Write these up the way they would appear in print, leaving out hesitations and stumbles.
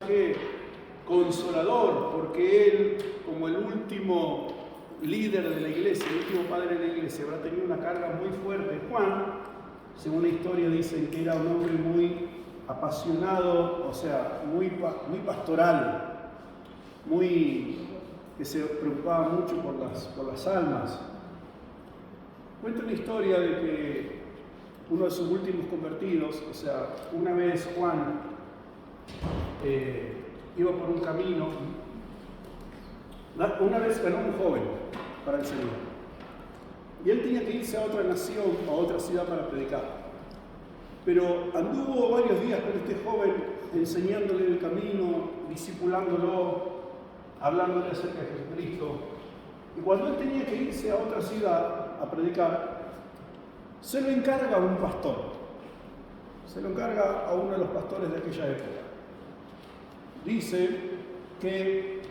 mensaje consolador, porque él, como el último líder de la iglesia, el último padre de la iglesia, habrá tenido una carga muy fuerte. Juan, según la historia, dicen que era un hombre muy apasionado, o sea, muy pastoral, que se preocupaba mucho por las almas. Cuenta una historia de que uno de sus últimos convertidos, o sea, una vez Juan iba por un camino, una vez ganó un joven para el Señor, y él tenía que irse a otra nación, a otra ciudad para predicar, pero anduvo varios días con este joven enseñándole el camino, discipulándolo, hablándole acerca de Jesucristo, y cuando él tenía que irse a otra ciudad a predicar, se lo encarga a un pastor, se lo encarga a uno de los pastores de aquella época. Dice que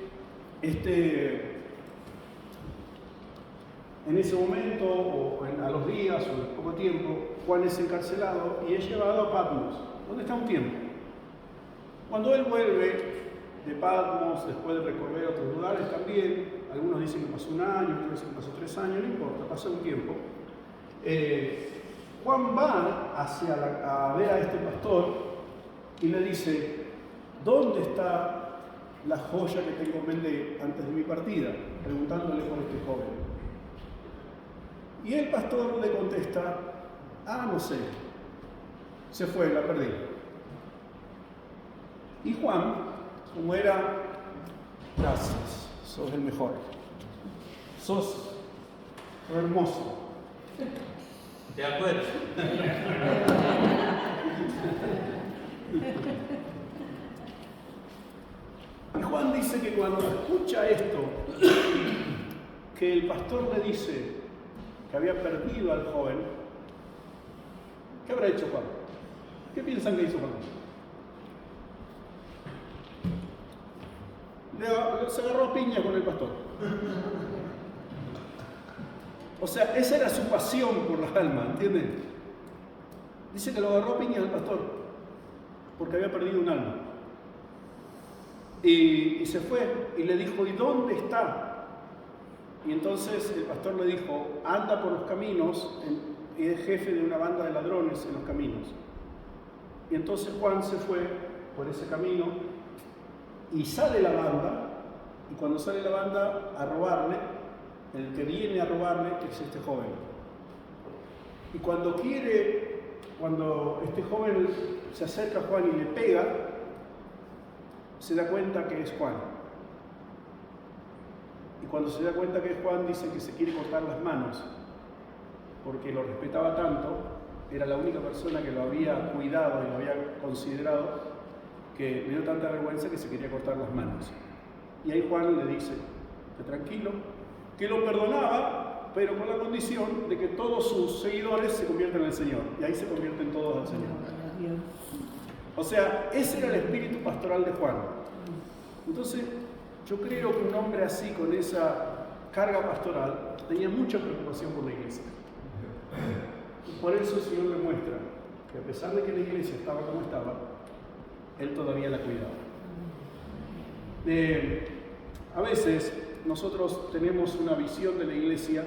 en ese momento, o a los días, o en poco tiempo, Juan es encarcelado y es llevado a Patmos, donde está un tiempo. Cuando él vuelve de Patmos, después de recorrer otros lugares también, algunos dicen que pasó un año, otros dicen que pasó 3 años, no importa, pasa un tiempo. Juan va a ver a este pastor y le dice: ¿dónde está la joya que te encomendé antes de mi partida? Preguntándole por este joven. Y el pastor le contesta: no sé, se fue, la perdí. Y Juan, como era: gracias, sos el mejor, sos hermoso. De acuerdo. Y Juan dice que cuando escucha esto, que el pastor le dice que había perdido al joven, ¿qué habrá hecho Juan? ¿Qué piensan que hizo Juan? Se agarró a piña con el pastor. O sea, esa era su pasión por las almas, ¿entienden? Dice que lo agarró a piña el pastor porque había perdido un alma. Y se fue y le dijo: ¿y dónde está? Y entonces el pastor le dijo: anda por los caminos, y es jefe de una banda de ladrones en los caminos. Y entonces Juan se fue por ese camino y sale la banda, y cuando sale la banda a robarle, el que viene a robarle es este joven. Y cuando este joven se acerca a Juan y le pega, se da cuenta que es Juan. Y cuando se da cuenta que es Juan, dice que se quiere cortar las manos, porque lo respetaba tanto, era la única persona que lo había cuidado y lo había considerado, que le dio tanta vergüenza que se quería cortar las manos. Y ahí Juan le dice: tranquilo, que lo perdonaba, pero con la condición de que todos sus seguidores se conviertan en el Señor. Y ahí se convierten todos al Señor. O sea, ese era el espíritu pastoral de Juan. Entonces, yo creo que un hombre así, con esa carga pastoral, tenía mucha preocupación por la iglesia. Y por eso el Señor le muestra que a pesar de que la iglesia estaba como estaba, Él todavía la cuidaba. A veces nosotros tenemos una visión de la iglesia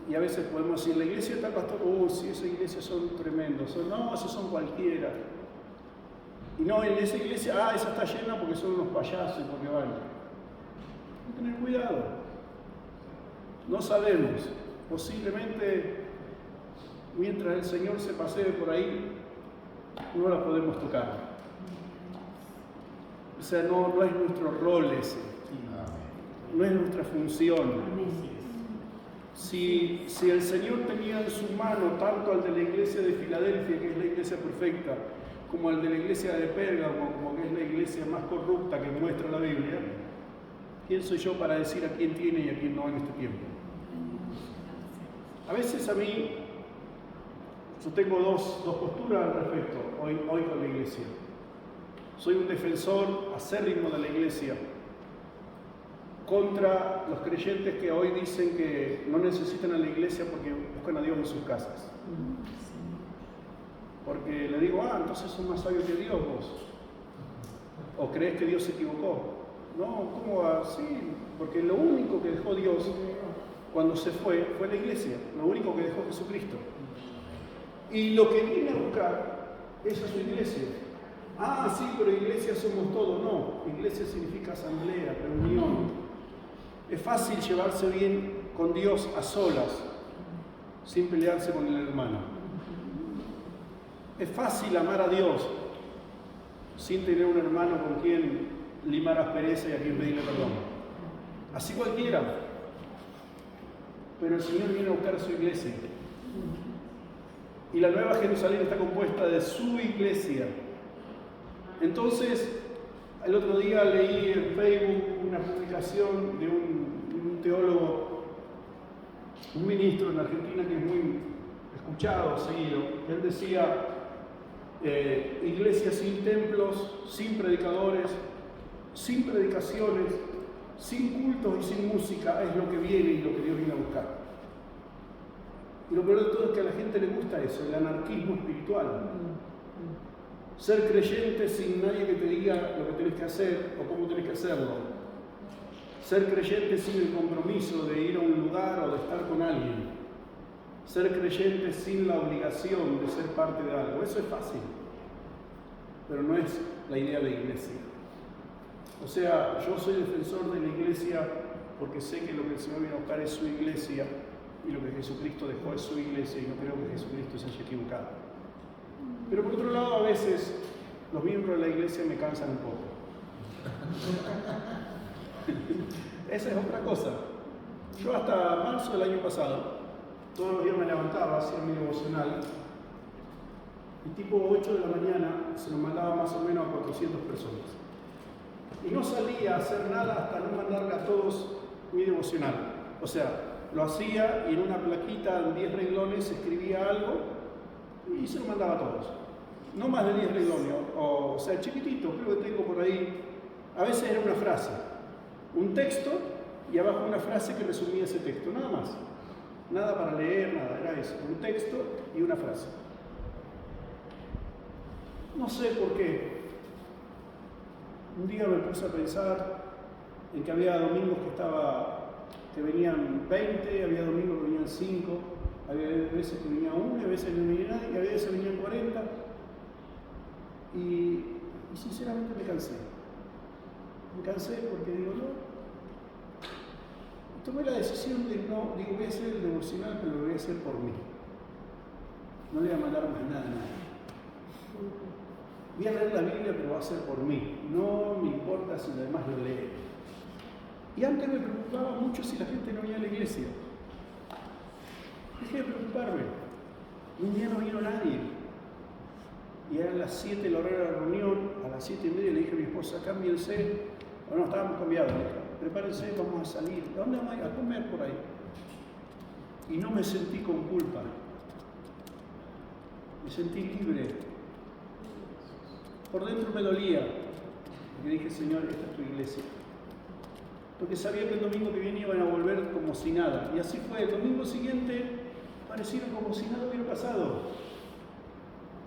y a veces podemos decir: la iglesia está, pastor, sí, esa iglesia son tremendos, no, esos son cualquiera. Y no, en esa iglesia, esa está llena porque son unos payasos, porque van. Hay que tener cuidado. No sabemos, posiblemente mientras el Señor se pasee por ahí, no la podemos tocar. O sea, no es nuestro rol ese, no es nuestra función. Si el Señor tenía en su mano tanto al de la iglesia de Filadelfia, que es la iglesia perfecta, como al de la iglesia de Pérgamo, como que es la iglesia más corrupta que muestra la Biblia, ¿quién soy yo para decir a quién tiene y a quién no en este tiempo? A veces a mí, yo tengo dos posturas al respecto hoy con la iglesia. Soy un defensor acérrimo de la iglesia contra los creyentes que hoy dicen que no necesitan a la iglesia porque buscan a Dios en sus casas. Porque le digo: entonces son más sabios que Dios vos. ¿O crees que Dios se equivocó? No, ¿cómo va? Sí, porque lo único que dejó Dios cuando se fue la iglesia, lo único que dejó Jesucristo. Y lo que viene a buscar es a su iglesia. Ah, sí, pero iglesia somos todos. No, iglesia significa asamblea, reunión. Es fácil llevarse bien con Dios a solas, sin pelearse con el hermano. Es fácil amar a Dios sin tener un hermano con quien limar aspereza y a quien pedirle perdón. Así cualquiera. Pero el Señor viene a buscar a su iglesia. Y la Nueva Jerusalén está compuesta de su iglesia. Entonces, el otro día leí en Facebook una publicación de un teólogo, un ministro en Argentina que es muy escuchado, seguido. Él decía, iglesia sin templos, sin predicadores, sin predicaciones, sin cultos y sin música es lo que viene y lo que Dios viene a buscar. Y lo peor de todo es que a la gente le gusta eso, el anarquismo espiritual. Ser creyente sin nadie que te diga lo que tenés que hacer o cómo tenés que hacerlo. Ser creyente sin el compromiso de ir a un lugar o de estar con alguien. Ser creyente sin la obligación de ser parte de algo. Eso es fácil, pero no es la idea de iglesia. O sea, yo soy defensor de la iglesia porque sé que lo que el Señor viene a buscar es su iglesia y lo que Jesucristo dejó es su iglesia y no creo que Jesucristo se haya equivocado. Pero por otro lado, a veces los miembros de la iglesia me cansan un poco. Esa es otra cosa. Yo hasta marzo del año pasado, todos los días me levantaba, hacía mi devocional, y tipo 8 de la mañana se lo mandaba más o menos a 400 personas. Y no salía a hacer nada hasta no mandarle a todos mi devocional. O sea, lo hacía y en una plaquita en 10 renglones escribía algo y se lo mandaba a todos. No más de 10 renglones, o sea, chiquitito, creo que tengo por ahí. A veces era una frase, un texto y abajo una frase que resumía ese texto, nada más. Nada para leer, nada, era eso, un texto y una frase. No sé por qué. Un día me puse a pensar en que había domingos que venían 20, había domingos que venían 5, había veces que venía 1, a veces no venía nadie, y había veces que venían 40. Y sinceramente me cansé. Me cansé porque digo, no. Tomé la decisión de no, digo, voy a hacer el devocional, pero lo voy a hacer por mí. No le voy a mandar más nada a nadie. Voy a leer la Biblia, pero va a ser por mí. No me importa si los demás lo leen. Y antes me preocupaba mucho si la gente no venía a la iglesia. Dejé de preocuparme. Un día no vino nadie. Y eran las 7 la hora de la reunión, a las 7:30 le dije a mi esposa, cámbiense. Bueno, estábamos cambiados. Prepárense, vamos a salir. ¿A dónde vamos a ir? A comer por ahí. Y no me sentí con culpa. Me sentí libre. Por dentro me dolía. Y dije, Señor, esta es tu iglesia. Porque sabía que el domingo que viene iban a volver como si nada. Y así fue. El domingo siguiente parecieron como si nada hubiera pasado.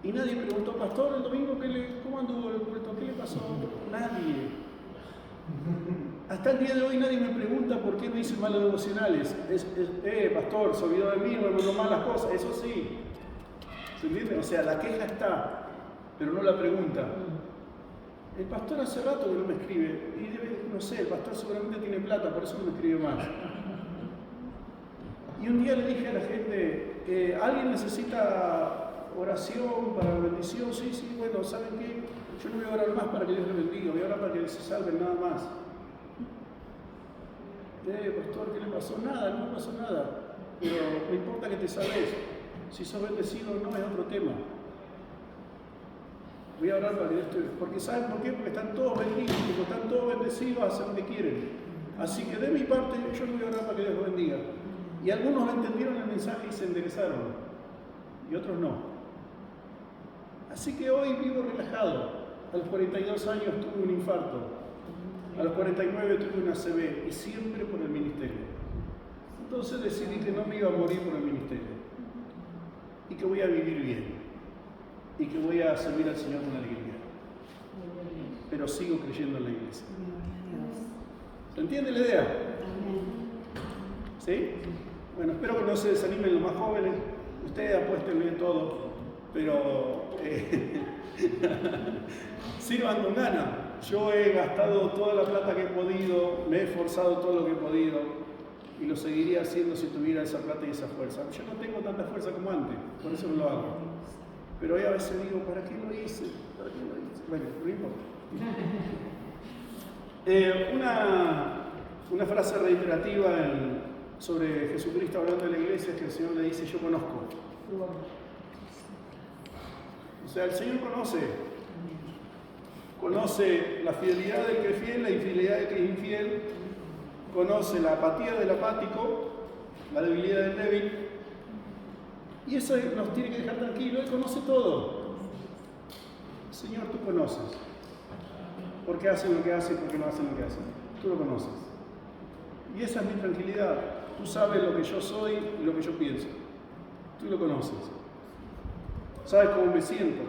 Y nadie preguntó, pastor, el domingo, ¿cómo anduvo el culto? ¿Qué le pasó? Nadie. Hasta el día de hoy nadie me pregunta por qué no hice malos devocionales. Pastor, se olvidó de mí, me mandó malas cosas. Eso sí. ¿Se entiende? O sea, la queja está, pero no la pregunta. El pastor hace rato que no me escribe. Y no sé, el pastor seguramente tiene plata, por eso no me escribe más. Y un día le dije a la gente, ¿alguien necesita oración para la bendición? Sí, bueno, ¿saben qué? Yo no voy a orar más para que Dios les bendiga, voy a orar para que se salven, nada más. Pastor, ¿qué le pasó? Nada, no pasó nada. Pero me importa que te salves. Si sos bendecido o no es otro tema. Voy a orar para que Dios te... Porque ¿saben por qué? Porque están todos benditos, porque están todos bendecidos, hacen lo que quieren. Así que de mi parte yo no voy a orar para que Dios los bendiga. Y algunos entendieron el mensaje y se enderezaron. Y otros no. Así que hoy vivo relajado. A los 42 años tuve un infarto. A los 49 tuve una ACV. Y siempre por el ministerio. Entonces decidí que no me iba a morir por el ministerio. Y que voy a vivir bien. Y que voy a servir al Señor con alegría. pero sigo creyendo en la iglesia. ¿Se entiende la idea? ¿Sí? Bueno, espero que no se desanimen los más jóvenes. Ustedes apuéstenle todo, pero sirvan con ganas. Yo he gastado toda la plata que he podido, me he esforzado todo lo que he podido y lo seguiría haciendo si tuviera esa plata y esa fuerza. Yo no tengo tanta fuerza como antes, por eso no lo hago. Pero hoy a veces digo, ¿para qué lo hice? ¿Para qué lo hice? Bueno, no importa. Una frase reiterativa sobre Jesucristo hablando de la iglesia es que el Señor le dice, yo conozco. O sea, el Señor conoce la fidelidad del que es fiel, la infidelidad del que es infiel, conoce la apatía del apático, la debilidad del débil, y eso nos tiene que dejar tranquilos. Él conoce todo. Señor, tú conoces por qué hacen lo que hacen y por qué no hacen lo que hacen. Tú lo conoces. Y esa es mi tranquilidad. Tú sabes lo que yo soy y lo que yo pienso. Tú lo conoces. Sabes cómo me siento.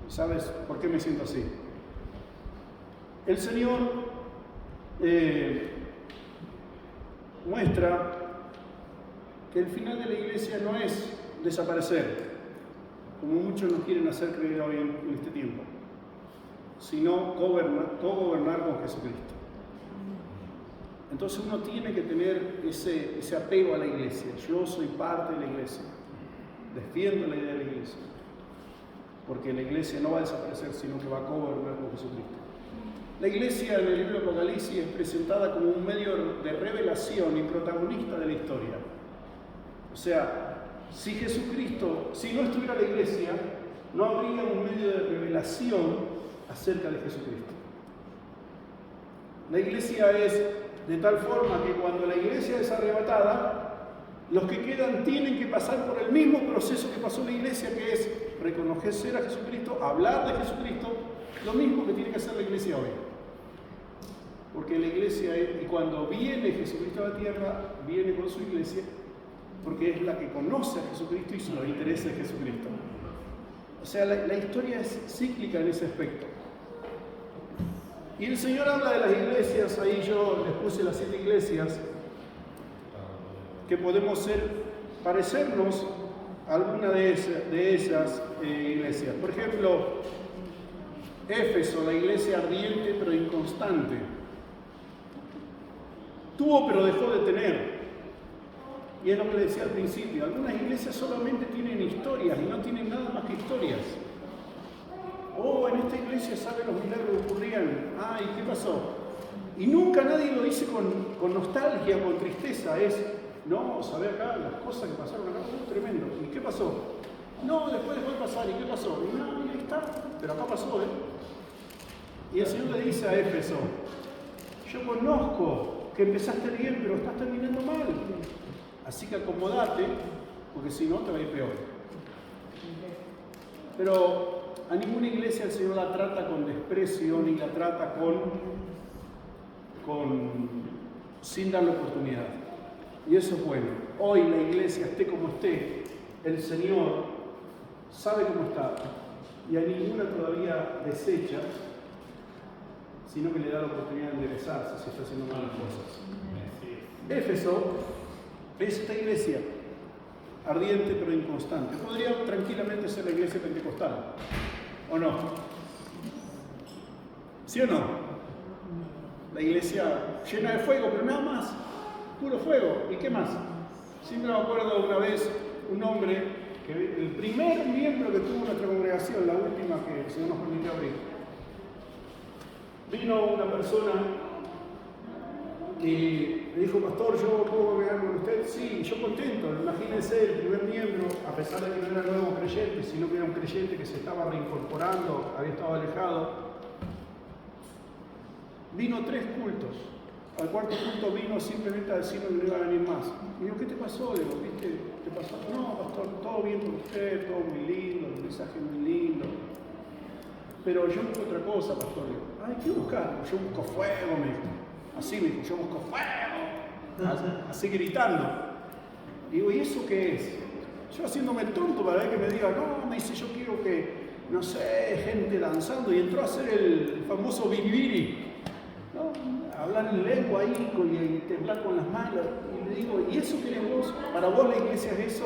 ¿Sabes por qué me siento así? El Señor muestra que el final de la iglesia no es desaparecer, como muchos nos quieren hacer creer hoy en este tiempo, sino co-gobernar con Jesucristo. Entonces uno tiene que tener ese apego a la iglesia. Yo soy parte de la iglesia, defiendo la idea de la iglesia, porque la iglesia no va a desaparecer, sino que va a co-gobernar con Jesucristo. La iglesia en el libro de Apocalipsis es presentada como un medio de revelación y protagonista de la historia. O sea, si no estuviera la iglesia, no habría un medio de revelación acerca de Jesucristo. La iglesia es de tal forma que cuando la iglesia es arrebatada, los que quedan tienen que pasar por el mismo proceso que pasó la iglesia, que es reconocer a Jesucristo, hablar de Jesucristo, lo mismo que tiene que hacer la iglesia hoy. Porque la iglesia y cuando viene Jesucristo a la tierra, viene con su iglesia, porque es la que conoce a Jesucristo y los intereses de Jesucristo. O sea, la historia es cíclica en ese aspecto. Y el Señor habla de las iglesias, ahí yo les puse las 7 iglesias, que podemos parecernos a alguna de esas iglesias. Por ejemplo, Éfeso, la iglesia ardiente pero inconstante. Tuvo pero dejó de tener. Y es lo que le decía al principio, algunas iglesias solamente tienen historias y no tienen nada más que historias. Oh, en esta iglesia sabe los milagros que ocurrían. Ay, ¿qué pasó? Y nunca nadie lo dice con nostalgia, con tristeza. No, sabe acá las cosas que pasaron acá, tremendo. ¿Y qué pasó? No, después dejó de pasar. ¿Y qué pasó? Y no, ahí está, pero acá pasó, Y el Señor le dice a Éfeso, yo conozco que empezaste bien, pero estás terminando mal. Así que acomodate, porque si no te va a ir peor. Pero a ninguna iglesia el Señor la trata con desprecio, ni la trata sin darle oportunidad. Y eso es bueno. Hoy la iglesia, esté como esté, el Señor sabe cómo está. Y a ninguna todavía desecha, sino que le da la oportunidad de enderezarse si está haciendo malas cosas. Éfeso es esta iglesia ardiente pero inconstante. Podría tranquilamente ser la iglesia pentecostal, ¿o no? ¿Sí o no? La iglesia llena de fuego, pero nada más, puro fuego. ¿Y qué más? Siempre me acuerdo una vez un hombre, el primer miembro que tuvo nuestra congregación, la última que el Señor nos permitió abrir, vino una persona y me dijo, pastor, ¿yo puedo congregar con usted? Sí, yo contento. Imagínense, el primer miembro, a pesar de que no era nuevo creyente, sino que era un creyente que se estaba reincorporando, había estado alejado, vino 3 cultos. Al cuarto culto vino simplemente a decirme que no iba a venir más. Y digo, ¿qué te pasó? Le digo, ¿viste? ¿Qué pasó? No, pastor, todo bien con usted, todo muy lindo, el mensaje muy lindo. Pero yo busco otra cosa, pastor. Le digo, ay, ¿qué buscar? Yo busco fuego, me dijo. Así me dijo, yo busco fuego. Así gritando. Digo, ¿y eso qué es? Yo haciéndome el tonto para ver que me diga, no, me dice, yo quiero que no sé, gente danzando, y entró a hacer el famoso biribiri, ¿no? Hablar en lengua ahí y temblar con las manos. Y le digo, ¿y eso querés vos? ¿Para vos la iglesia es eso?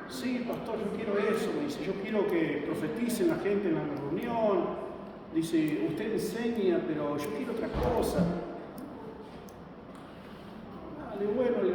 Sí, pastor, yo quiero eso. Me dice, yo quiero que profeticen la gente en la reunión. Dice, usted enseña, pero yo quiero otra cosa. Vale, bueno,